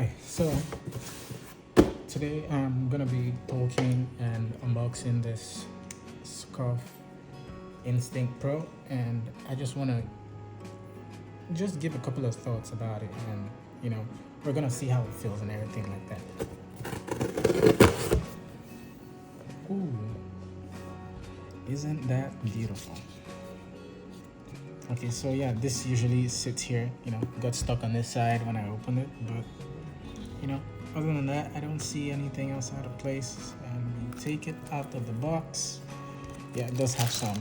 Hi, so today I'm gonna be talking and unboxing this Scuf Instinct Pro, and I just wanna give a couple of thoughts about it, and we're gonna see how it feels and everything like that. Ooh, isn't that beautiful? Okay, so yeah, this usually sits here, got stuck on this side when I opened it, but other than that, I don't see anything else out of place. And we take it out of the box. Yeah, it does have some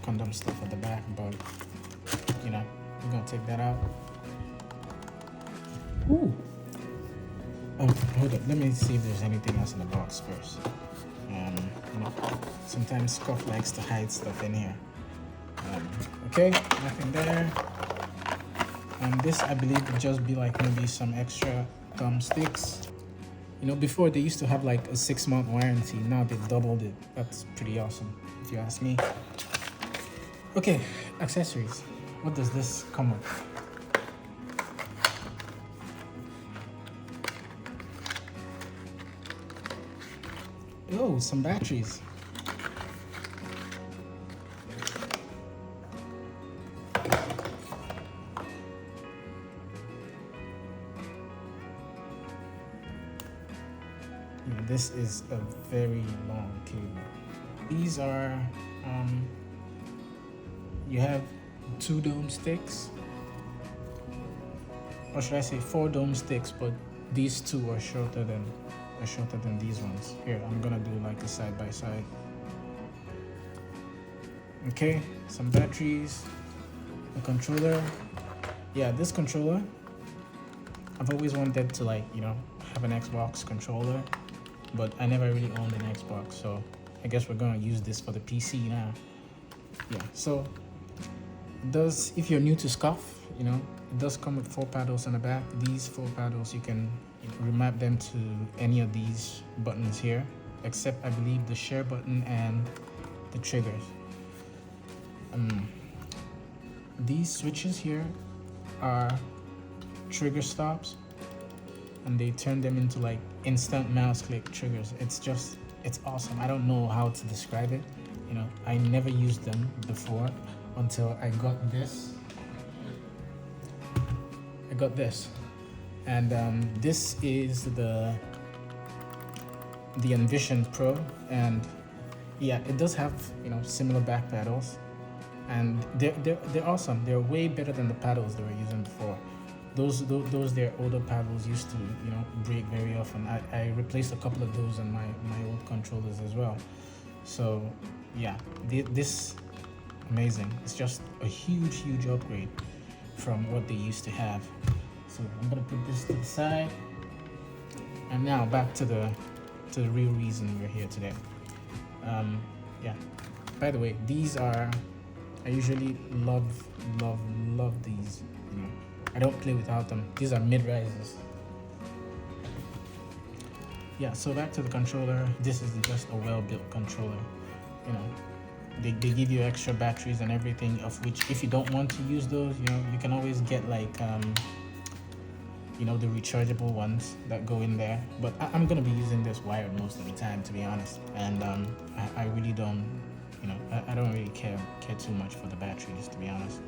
condom stuff at the back, but we're gonna take that out. Ooh. Oh, hold up. Let me see if there's anything else in the box first. Sometimes Scuf likes to hide stuff in here. Okay, nothing there. And this, I believe, would just be like maybe some extra gum sticks. Before they used to have like a 6-month warranty. Now they've doubled it. That's pretty awesome, if you ask me. Okay, accessories. What does this come with? Oh, some batteries. This is a very long cable. These are, you have 2 dome sticks, or should I say 4 dome sticks, but these 2 are shorter than these ones. Here, I'm gonna do like a side by side. Okay, some batteries, a controller. Yeah, this controller, I've always wanted to have an Xbox controller, but I never really owned an Xbox, so I guess we're gonna use this for the PC now. Yeah, so it does, if you're new to Scuf, it does come with 4 paddles on the back. These 4 paddles, you can remap them to any of these buttons here, except I believe the share button and the triggers. These switches here are trigger stops, and they turn them into like instant mouse click triggers. It's awesome. I don't know how to describe it. I never used them before until I got this. And this is the Envision Pro, and yeah, it does have similar back paddles, and they're awesome. They're way better than the paddles they were using before. Those their older paddles used to break very often. I replaced a couple of those on my old controllers as well. So yeah, this amazing. It's just a huge upgrade from what they used to have. So I'm gonna put this to the side, and now back to the real reason we're here today. Yeah, by the way, these are, I usually love these. I don't play without them. These are mid-rises. Yeah, so back to the controller. This is just a well-built controller. They give you extra batteries and everything, of which if you don't want to use those, you can always get like the rechargeable ones that go in there. But I'm gonna be using this wired most of the time, to be honest. And I really don't, I don't really care too much for the batteries, to be honest.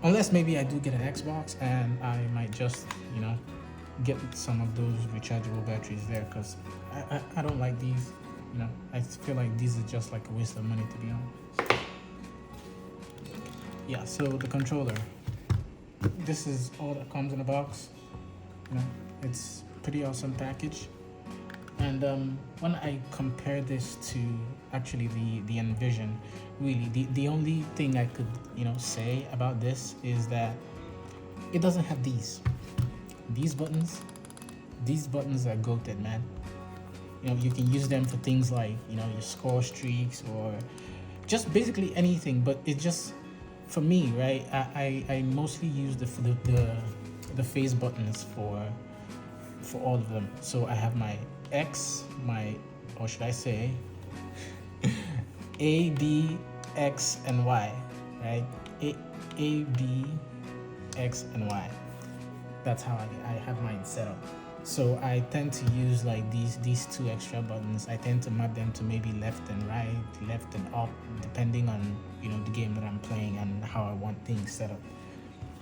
Unless maybe I do get an Xbox, and I might just, get some of those rechargeable batteries there, because I don't like these. I feel like these are just like a waste of money, to be honest. Yeah, so the controller. This is all that comes in a box. It's pretty awesome package. And when I compare this to actually the Envision, really the only thing I could say about this is that it doesn't have these buttons. These buttons are goated, man. You can use them for things like your score streaks, or just basically anything. But it just, for me, right, I mostly use the face buttons for all of them. So I have my X, or should I say A, B, X, and Y, right? A, B, X, and Y. That's how I have mine set up. So I tend to use like these two extra buttons. I tend to map them to maybe left and right, left and up, depending on the game that I'm playing and how I want things set up.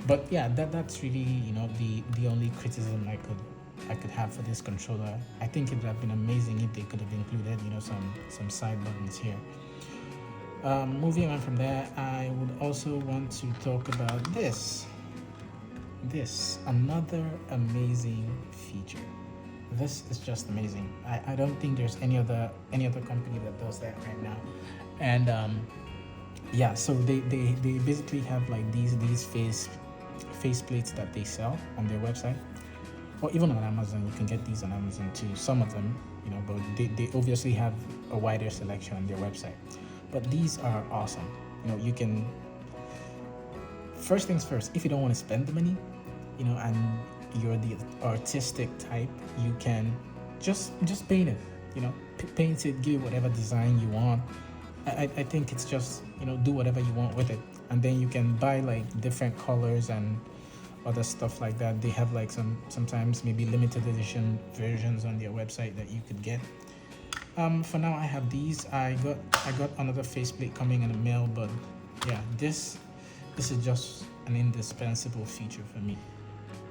But yeah, that's really the only criticism I could have for this controller. I think it would have been amazing if they could have included some side buttons here. Moving on from there, I would also want to talk about this another amazing feature. This is just amazing. I don't think there's any other company that does that right now. And yeah, so they basically have like these face plates that they sell on their website, or even on Amazon. You can get these on Amazon too, some of them, but they obviously have a wider selection on their website. But these are awesome. You can, first things first, if you don't want to spend the money, and you're the artistic type, you can just paint it, paint it, give it whatever design you want. I think it's just, do whatever you want with it. And then you can buy like different colors and other stuff like that. They have like sometimes maybe limited edition versions on their website that you could get. For now, I have these. I got another faceplate coming in the mail, but yeah, this is just an indispensable feature for me.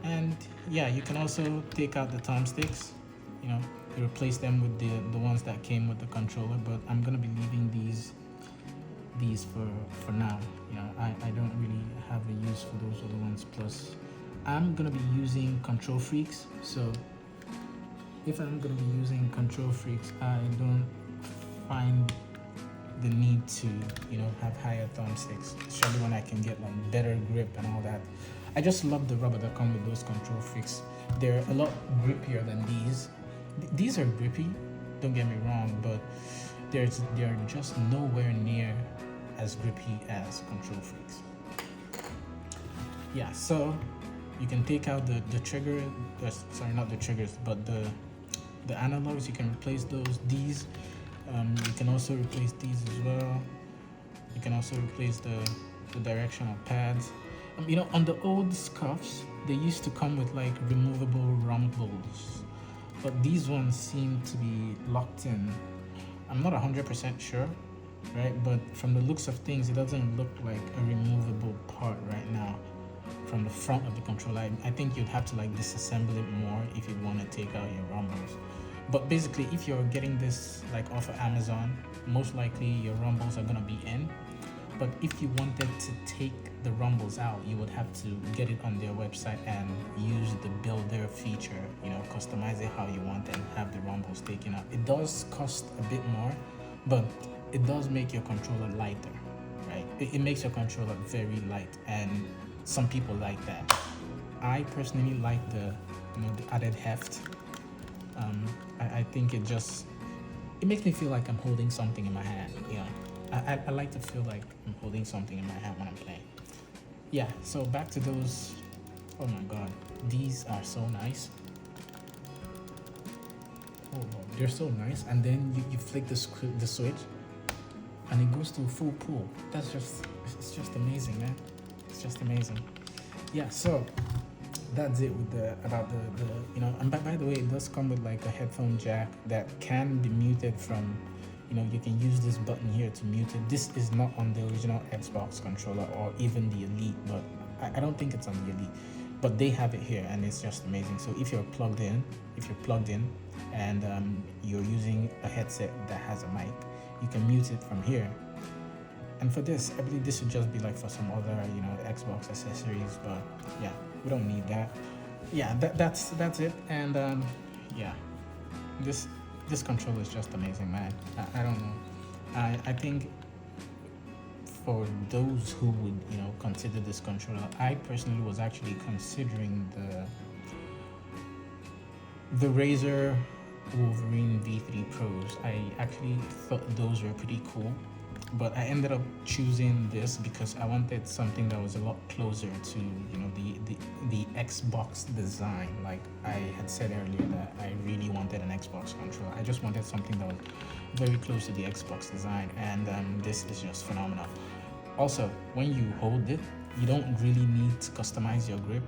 And yeah, you can also take out the thumbsticks, you replace them with the ones that came with the controller, but I'm gonna be leaving these for now. I don't really have a use for those other ones. Plus, I'm gonna be using Control Freaks, so if I'm gonna be using Control Freaks, I don't find the need to have higher thumbsticks, especially when I can get like better grip and all that. I just love the rubber that come with those Control Freaks. They're a lot grippier than these. These are grippy, don't get me wrong, but they're just nowhere near as grippy as Control Freaks. Yeah, so you can take out the trigger, sorry, not the triggers, but the analogs. You can replace those. These you can also replace these as well. You can also replace the directional pads. On the old Scufs, they used to come with like removable rumbles, but these ones seem to be locked in. I'm not 100% sure, right? But from the looks of things, it doesn't look like a removable part right now from the front of the controller. I think you'd have to like disassemble it more if you'd want to take out your rumbles. But basically, if you're getting this like off of Amazon, most likely your rumbles are gonna be in. But if you wanted to take the rumbles out, you would have to get it on their website and use the builder feature, customize it how you want and have the rumbles taken out. It does cost a bit more, but it does make your controller lighter, right? It makes your controller very light, and some people like that. I personally like the added heft. I think it makes me feel like I'm holding something in my hand. I like to feel like I'm holding something in my hand when I'm playing. Yeah, so back to those. Oh my god, these are so nice. Oh, they're so nice. And then you flick the switch and it goes to full pull. It's just amazing, man. It's just amazing. Yeah, so that's it with about the and by the way, it does come with like a headphone jack that can be muted from, you can use this button here to mute it. This is not on the original Xbox controller or even the Elite, but I don't think it's on the Elite, but they have it here and it's just amazing. So if you're plugged in and you're using a headset that has a mic, you can mute it from here. And for this, I believe this would just be like for some other Xbox accessories, but yeah, we don't need that. Yeah, that's it. And yeah, this controller is just amazing, man. I don't know. I think for those who would consider this controller, I personally was actually considering the Razer Wolverine V3 Pros. I actually thought those were pretty cool, but I ended up choosing this because I wanted something that was a lot closer to the Xbox design. Like I had said earlier, that I really wanted an Xbox controller. I just wanted something that was very close to the Xbox design, and this is just phenomenal. Also, when you hold it, you don't really need to customize your grip.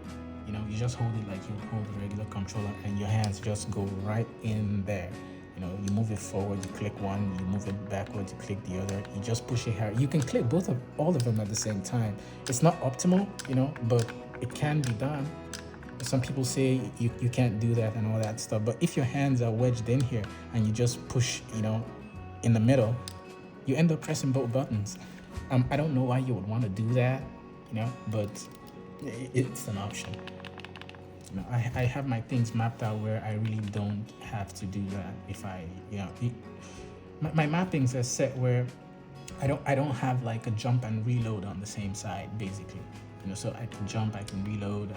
You know, you just hold it like you would hold a regular controller, and your hands just go right in there. You know, you move it forward, you click one, you move it backwards, you click the other. You just push it hard. You can click all of them at the same time. It's not optimal, you know, but it can be done. Some people say you can't do that and all that stuff, but if your hands are wedged in here and you just push, you know, in the middle, you end up pressing both buttons. I don't know why you would want to do that, you know, but it's an option. You know, I have my things mapped out where I really don't have to do that. If I, you know, my mappings are set where I don't have like a jump and reload on the same side, basically. You know, so I can jump, I can reload,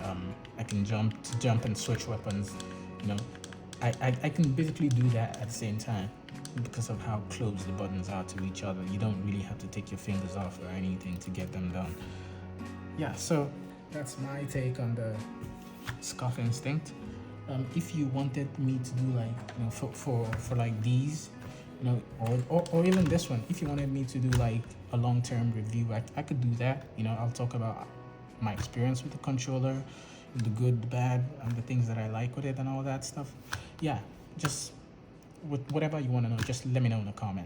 I can jump and switch weapons. You know, I can basically do that at the same time because of how close the buttons are to each other. You don't really have to take your fingers off or anything to get them done. Yeah, so that's my take on the Scuf Instinct. If you wanted me to do like, you know, for like these, you know, or even this one, if you wanted me to do like a long-term review, I could do that. You know, I'll talk about my experience with the controller, the good, the bad, and the things that I like with it and all that stuff. Yeah, just with whatever you want to know, just let me know in the comments.